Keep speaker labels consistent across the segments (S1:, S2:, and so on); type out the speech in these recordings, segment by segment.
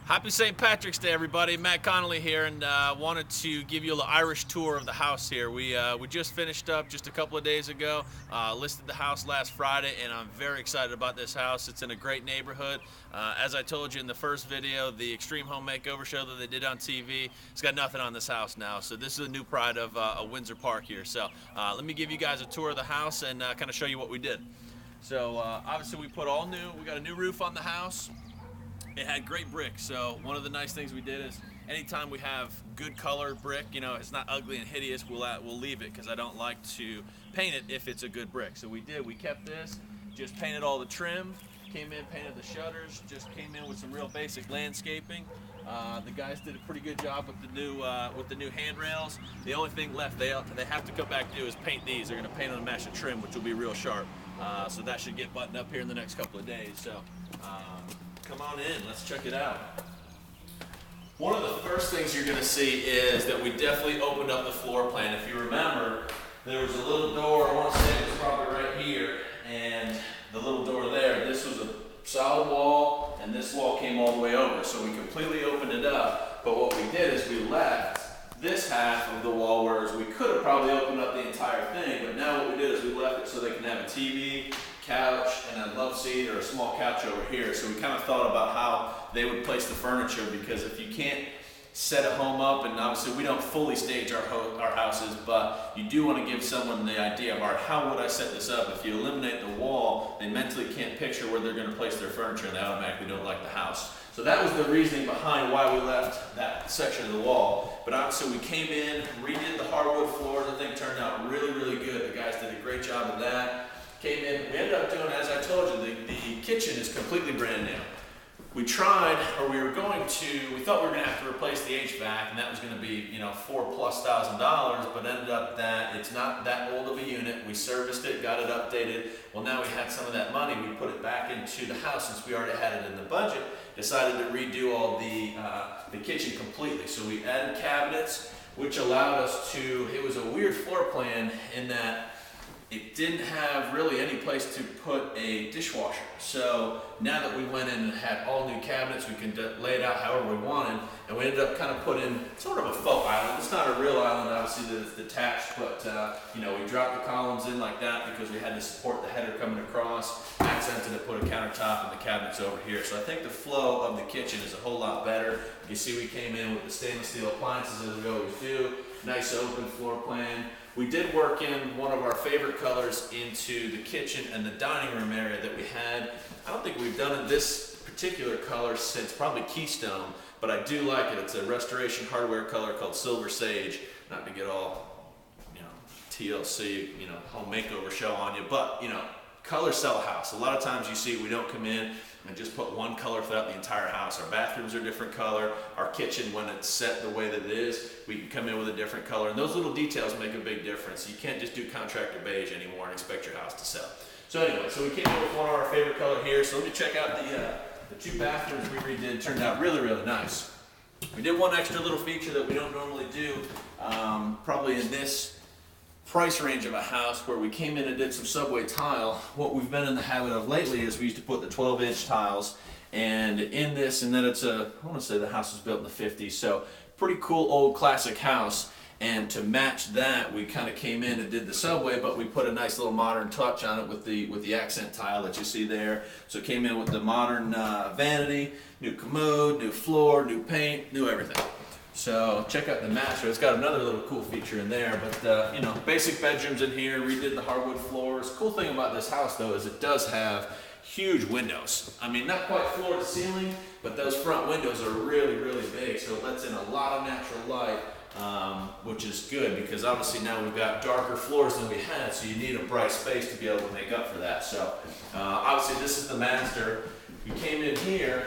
S1: Happy St. Patrick's Day, everybody. Matt Connolly here, and wanted to give you a little Irish tour of the house here. We just finished up just a couple of days ago. Listed the house last Friday, and I'm very excited about this house. It's in a great neighborhood. As I told you in the first video, the Extreme Home Makeover show that they did on TV, it's got nothing on this house now. So this is a new pride of Windsor Park here. So let me give you guys a tour of the house and kind of show you what we did. So obviously we put all new. We got a new roof on the house. It had great brick, so one of the nice things we did is anytime we have good colored brick, you know, it's not ugly and hideous, we'll leave it because I don't like to paint it if it's a good brick. So we kept this, just painted all the trim, came in, painted the shutters, just came in with some real basic landscaping. The guys did a pretty good job with the new handrails. The only thing left they have to come back and do is paint these. They're going to paint on a mesh of trim, which will be real sharp. So that should get buttoned up here in the next couple of days. So. Come on in, let's check it out. One of the first things you're going to see is that we definitely opened up the floor plan. If you remember, there was a little door, I want to say it was probably right here, and the little door there, this was a solid wall, and this wall came all the way over. So we completely opened it up, but what we did is we left this half of the wall, whereas we could have probably opened up the entire thing, but now what we did is we left it so they can have a TV, couch, and a love seat or a small couch over here. So we kind of thought about how they would place the furniture, because if you can't set a home up, and obviously we don't fully stage our houses, but you do want to give someone the idea of, all right, how would I set this up? If you eliminate the wall, they mentally can't picture where they're going to place their furniture, and they automatically don't like the house. So that was the reasoning behind why we left that section of the wall. But obviously we came in, redid the hardwood floors. I think turned out really, really good. The guys did a great job of that. Came in, we ended up doing, as I told you, the kitchen is completely brand new. We tried, or we thought we were going to have to replace the HVAC, and that was going to be, you know, $4,000+, but ended up that it's not that old of a unit. We serviced it, got it updated. Well, now we had some of that money, we put it back into the house since we already had it in the budget. Decided to redo all the kitchen completely. So we added cabinets, which allowed us to, it was a weird floor plan in that it didn't have really any place to put a dishwasher. So now that we went in and had all new cabinets, we can lay it out however we wanted, and we ended up kind of putting sort of a faux island. It's not a real island, obviously, that it's detached, but you know, we dropped the columns in like that because we had to support the header coming across, accented it, put a countertop, and the cabinets over here. So I think the flow of the kitchen is a whole lot better. You see we came in with the stainless steel appliances as we always do. Nice open floor plan. We did work in one of our favorite colors into the kitchen and the dining room area that we had. I don't think we've done this particular color since probably Keystone, but I do like it. It's a restoration hardware color called Silver Sage. Not to get all, you know, TLC, you know, home makeover show on you, but, you know, colors sell a house. A lot of times you see we don't come in and just put one color throughout the entire house. Our bathrooms are a different color. Our kitchen, when it's set the way that it is, we can come in with a different color. And those little details make a big difference. You can't just do contractor beige anymore and expect your house to sell. So anyway, so we came in with one of our favorite color here. So let me check out the two bathrooms we redid. Turned out really, really nice. We did one extra little feature that we don't normally do, probably in this price range of a house, where we came in and did some subway tile. What we've been in the habit of lately is we used to put the 12-inch tiles, and in this, and then it's I want to say the house was built in the 50s, so pretty cool old classic house. And to match that, we kind of came in and did the subway, but we put a nice little modern touch on it with the accent tile that you see there. So it came in with the modern vanity, new commode, new floor, new paint, new everything. So check out the master. It's got another little cool feature in there, but you know, basic bedrooms in here, redid the hardwood floors. Cool thing about this house though is it does have huge windows. I mean, not quite floor to ceiling, but those front windows are really, really big, so it lets in a lot of natural light, which is good because obviously now we've got darker floors than we had, so you need a bright space to be able to make up for that. So obviously this is the master. You came in here.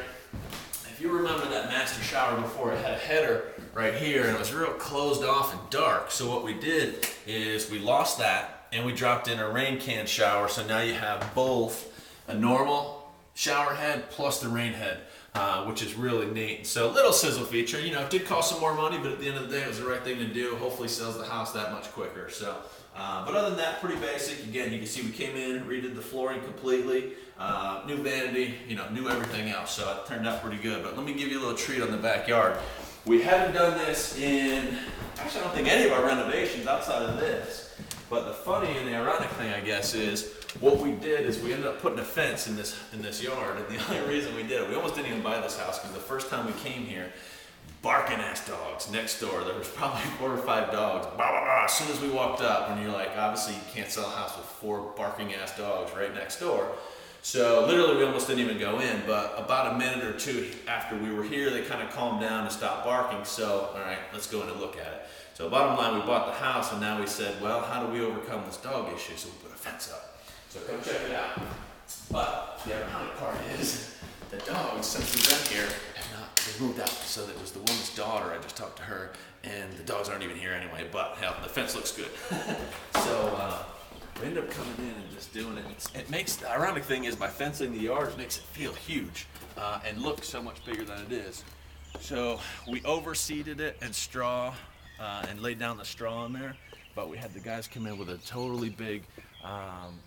S1: If you remember that master shower before, it had a header right here and it was real closed off and dark. So what we did is we lost that and we dropped in a rain can shower. So now you have both a normal shower head plus the rain head, which is really neat. So a little sizzle feature, you know, it did cost some more money, but at the end of the day, it was the right thing to do. Hopefully sells the house that much quicker. So But other than that, pretty basic. Again, you can see we came in, redid the flooring completely, new vanity, new everything else. So it turned out pretty good. But let me give you a little treat on the backyard. We haven't done this actually I don't think any of our renovations outside of this. But the funny and the ironic thing, I guess, is what we did is we ended up putting a fence in this yard. And the only reason we did it, we almost didn't even buy this house because the first time we came here, barking ass dogs next door. There was probably 4 or 5 dogs. Bah, bah, bah. As soon as we walked up, and you're like, obviously you can't sell a house with 4 barking ass dogs right next door. So literally we almost didn't even go in, but about a minute or 2 after we were here, they kind of calmed down and stopped barking. So, all right, let's go in and look at it. So bottom line, we bought the house, and now we said, well, how do we overcome this dog issue? So we put a fence up. So come check it out. But the ironic part is, the dogs, since we've been here, they moved out. So it was the woman's daughter. I just talked to her, and the dogs aren't even here anyway. But hell, the fence looks good. So we ended up coming in and just doing it. It makes, the ironic thing is, by fencing the yard, it makes it feel huge and look so much bigger than it is. So we overseeded it in straw and laid down the straw in there. But we had the guys come in with a totally big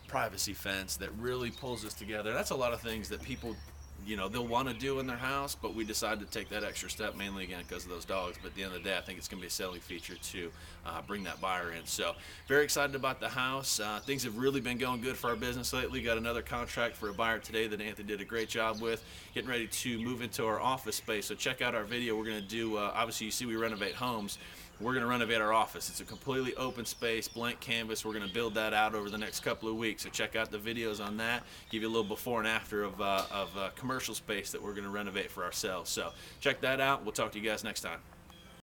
S1: privacy fence that really pulls us together. That's a lot of things that people, they'll want to do in their house, but we decided to take that extra step, mainly again because of those dogs. But at the end of the day, I think it's going to be a selling feature to bring that buyer in. So very excited about the house. Things have really been going good for our business lately. Got another contract for a buyer today that Anthony did a great job with. Getting ready to move into our office space. So check out our video. We're going to do, obviously you see we renovate homes. We're going to renovate our office. It's a completely open space, blank canvas. We're going to build that out over the next couple of weeks. So check out the videos on that. Give you a little before and after of commercial space that we're going to renovate for ourselves. So check that out. We'll talk to you guys next time.